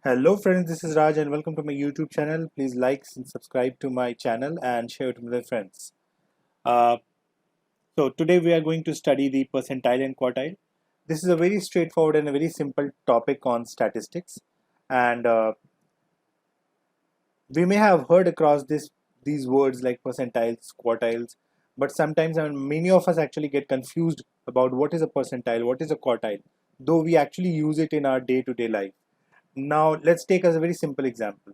Hello friends, this is Raj and welcome to my YouTube channel. Please like and subscribe to my channel and share it with your friends. Uh, so today we are going to study the percentile and quartile. This is a very straightforward and a very simple topic on statistics, and we may have heard across these words like percentiles, quartiles, but sometimes many of us actually get confused about what is a percentile, what is a quartile, though we actually use it in our day-to-day life. Now let's take as a very simple example.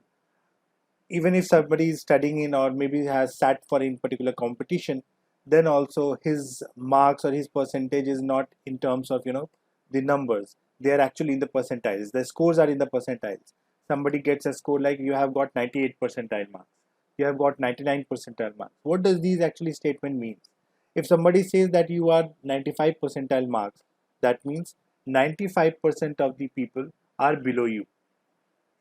Even if somebody is studying in or maybe has sat for in particular competition, then also his marks or his percentage is not in terms of the numbers. They are actually in the percentiles. The scores are in the percentiles. Somebody gets a score like you have got 98 percentile marks, you have got 99 percentile marks. What does these actually statement means? If somebody says that you are 95 percentile marks, that means 95% of the people are below you.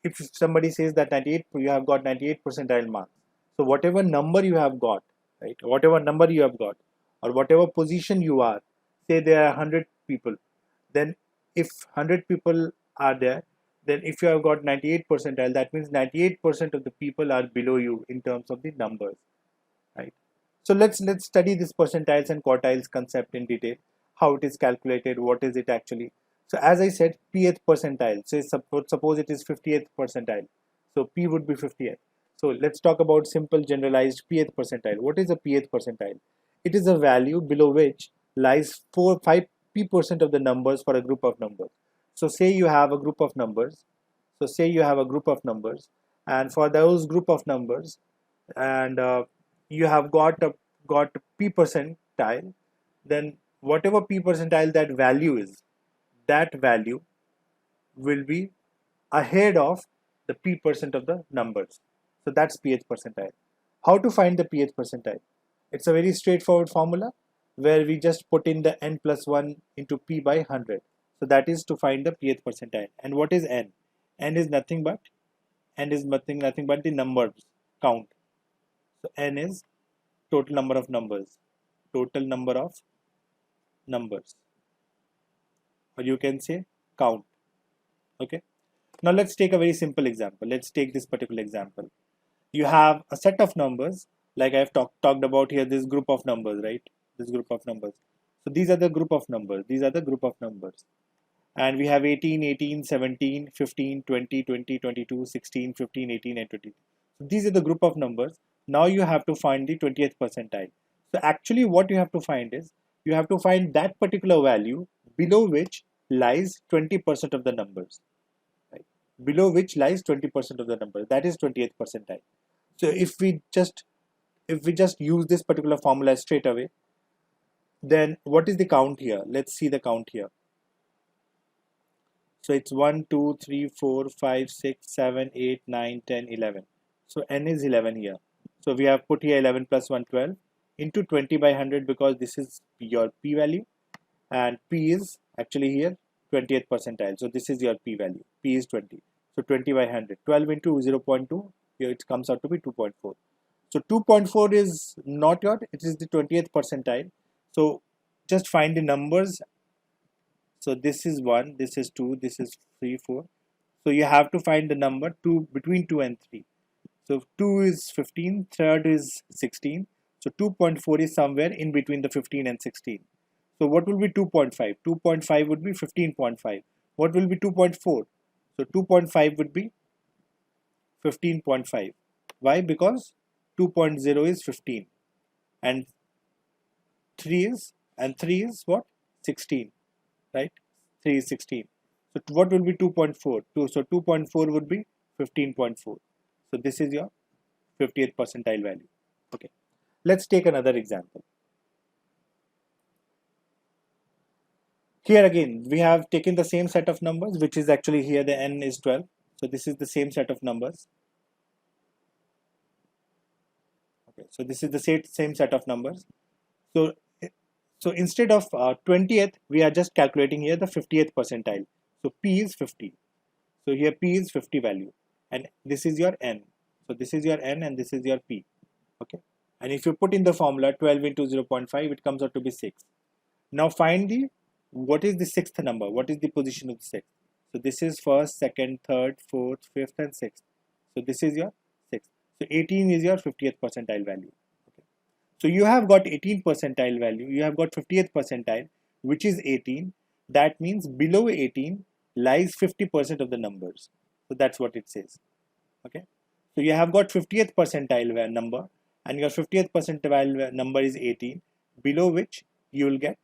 If somebody says that 98, you have got 98 percentile marks, so whatever number you have got, right, whatever number you have got, or whatever position you are, say there are 100 people, then if 100 people are there, then if you have got 98 percentile, that means 98% of the people are below you in terms of the numbers, right? So let's study this percentiles and quartiles concept in detail, how it is calculated, what is it actually. So as I said, pth percentile. So suppose it is 50th percentile. So p would be 50th. So let's talk about simple generalized pth percentile. What is a pth percentile? It is a value below which lies 5p% of the numbers for a group of numbers. So say you have a group of numbers. So say you have a group of numbers, and for those group of numbers, and you have got p percentile, then whatever p percentile that value is, that value will be ahead of the p% of the numbers. So that's pth percentile. How to find the pth percentile? It's a very straightforward formula where we just put in the n plus 1 into p by 100. So that is to find the pth percentile. And what is n? N is nothing but the numbers count. So n is total number of numbers, total number of numbers, or you can say count. Okay. Now let's take a very simple example. Let's take this particular example. You have a set of numbers, like I've talked about here, this group of numbers, right? This group of numbers. So these are the group of numbers. These are the group of numbers. And we have 18, 18, 17, 15, 20, 20, 22, 16, 15, 18, and 20. So these are the group of numbers. Now you have to find the 20th percentile. So actually what you have to find is, you have to find that particular value below which lies 20% of the numbers. Right? Below which lies 20% of the numbers. That is 20th percentile. So if we just use this particular formula straight away, then what is the count here? Let's see the count here. So it's 1, 2, 3, 4, 5, 6, 7, 8, 9, 10, 11. So n is 11 here. So we have put here 11 plus 1, 12 into 20 by 100, because this is your p value, and p is actually here 20th percentile. So this is your p value. P is 20. So 20 by 100. 12 into 0.2, here it comes out to be 2.4. So 2.4 is not your, it is the 20th percentile. So just find the numbers. So this is 1, this is 2, this is 3, 4. So you have to find the number 2 between 2 and 3. So 2 is 15, third is 16. So 2.4 is somewhere in between the 15 and 16. So what will be 2.5? 2.5 would be 15.5. What will be 2.4? So 2.5 would be 15.5. Why? Because 2.0 is 15 and 3 is what? 16, right? 3 is 16. So what will be 2.4? So 2.4 would be 15.4. So this is your 50th percentile value. Okay. Let's take another example. Here again, we have taken the same set of numbers, which is actually here the n is 12. So this is the same set of numbers. Okay. So this is the same set of numbers. So instead of 20th, we are just calculating here the 50th percentile. So p is 50. So here p is 50 value, and this is your n. So this is your n and this is your p. Okay. And if you put in the formula 12 into 0.5, it comes out to be 6. Now find what is the sixth number? What is the position of the sixth? So this is first, second, third, fourth, fifth, and sixth. So this is your sixth. So 18 is your 50th percentile value. Okay. So you have got 18th percentile value. You have got 50th percentile, which is 18. That means below 18 lies 50% of the numbers. So that's what it says. Okay. So you have got 50th percentile number, and your 50th percentile number is 18, below which you will get,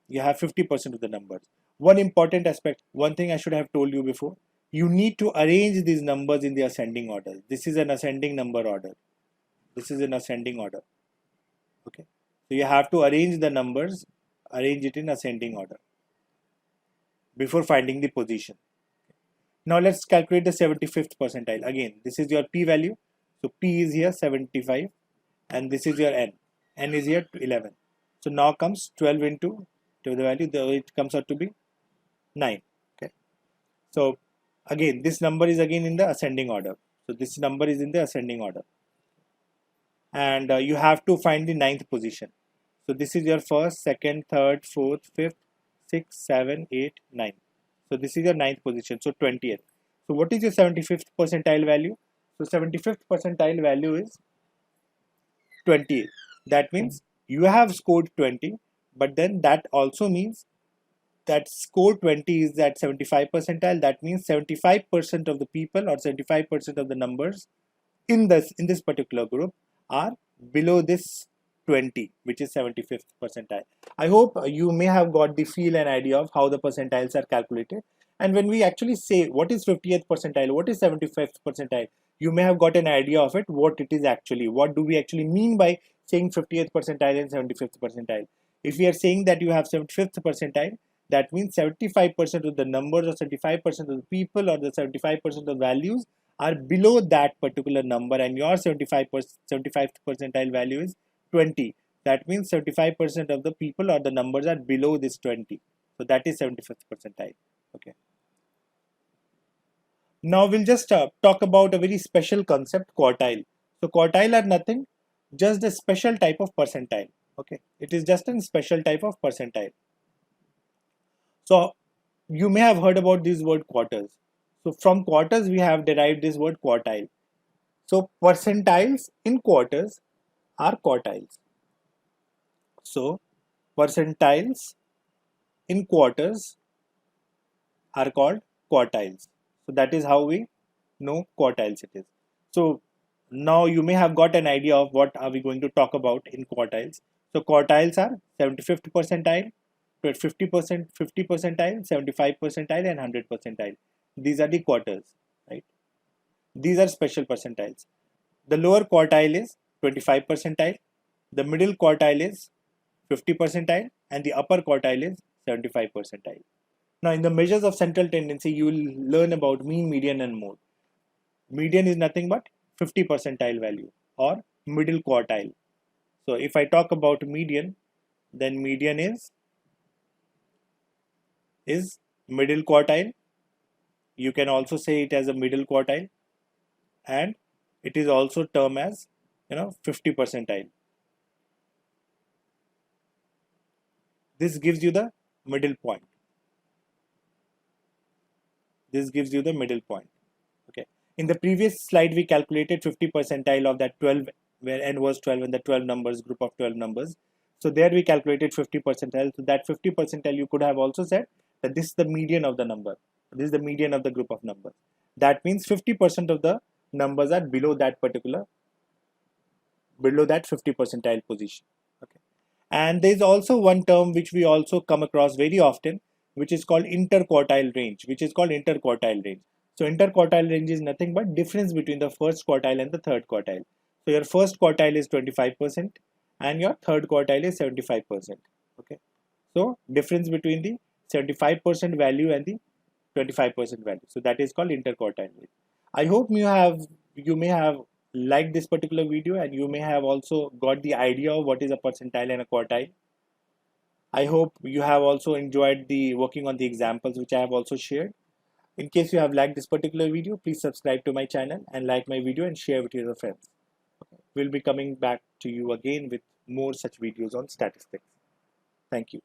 you have 50% of the numbers. One important aspect, one thing I should have told you before, you need to arrange these numbers in the ascending order. This is an ascending number order. This is an ascending order. Okay. So you have to arrange the numbers, arrange it in ascending order before finding the position. Now let's calculate the 75th percentile. Again, this is your p value. So p is here 75, and this is your n. N is here 11. So now comes 12 into the value, it comes out to be 9. Okay. So again, this number is again in the ascending order. So this number is in the ascending order. And you have to find the 9th position. So this is your first, second, third, fourth, fifth, 6, 7, 8, 9. So this is your 9th position. So 20th. So what is your 75th percentile value? So 75th percentile value is 20. That means you have scored 20, but then that also means that score 20 is at 75 percentile. That means 75% of the people, or 75% of the numbers in this particular group are below this 20, which is 75th percentile. I hope you may have got the feel and idea of how the percentiles are calculated. And when we actually say what is 50th percentile, what is 75th percentile, you may have got an idea of it, what it is actually. What do we actually mean by saying 50th percentile and 75th percentile? If we are saying that you have 75th percentile, that means 75% of the numbers, or 75% of the people, or the 75% of the values are below that particular number, and your 75th percentile value is 20. That means 75% of the people or the numbers are below this 20. So that is 75th percentile. Okay. Now we'll just talk about a very special concept, quartile. So quartile are nothing, just a special type of percentile. Okay. It is just a special type of percentile. So you may have heard about this word quarters. So from quarters we have derived this word quartile. So percentiles in quarters are quartiles. So percentiles in quarters are called quartiles. So that is how we know quartiles it is. So now you may have got an idea of what are we going to talk about in quartiles. So quartiles are 75th percentile, 50%, 50 percentile, 75 percentile, and 100 percentile. These are the quarters, right? These are special percentiles. The lower quartile is 25 percentile, the middle quartile is 50 percentile, and the upper quartile is 75 percentile. Now in the measures of central tendency, you will learn about mean, median, and mode. Median is nothing but 50 percentile value, or middle quartile. So if I talk about median, then median is middle quartile. You can also say it as a middle quartile, and it is also termed as 50 percentile. This gives you the middle point. This gives you the middle point. Okay. In the previous slide, we calculated 50 percentile of that 12, where n was 12 and the 12 numbers, group of 12 numbers. So there we calculated 50 percentile. So that 50 percentile, you could have also said that this is the median of the number. This is the median of the group of numbers. That means 50% of the numbers are below that 50 percentile position. Okay. And there is also one term which we also come across very often, which is called interquartile range, So interquartile range is nothing but difference between the first quartile and the third quartile. So your first quartile is 25% and your third quartile is 75%. Okay. So difference between the 75% value and the 25% value. So that is called interquartile range. I hope you may have liked this particular video, and you may have also got the idea of what is a percentile and a quartile. I hope you have also enjoyed the working on the examples which I have also shared. In case you have liked this particular video, please subscribe to my channel and like my video and share with your friends. We'll be coming back to you again with more such videos on statistics. Thank you.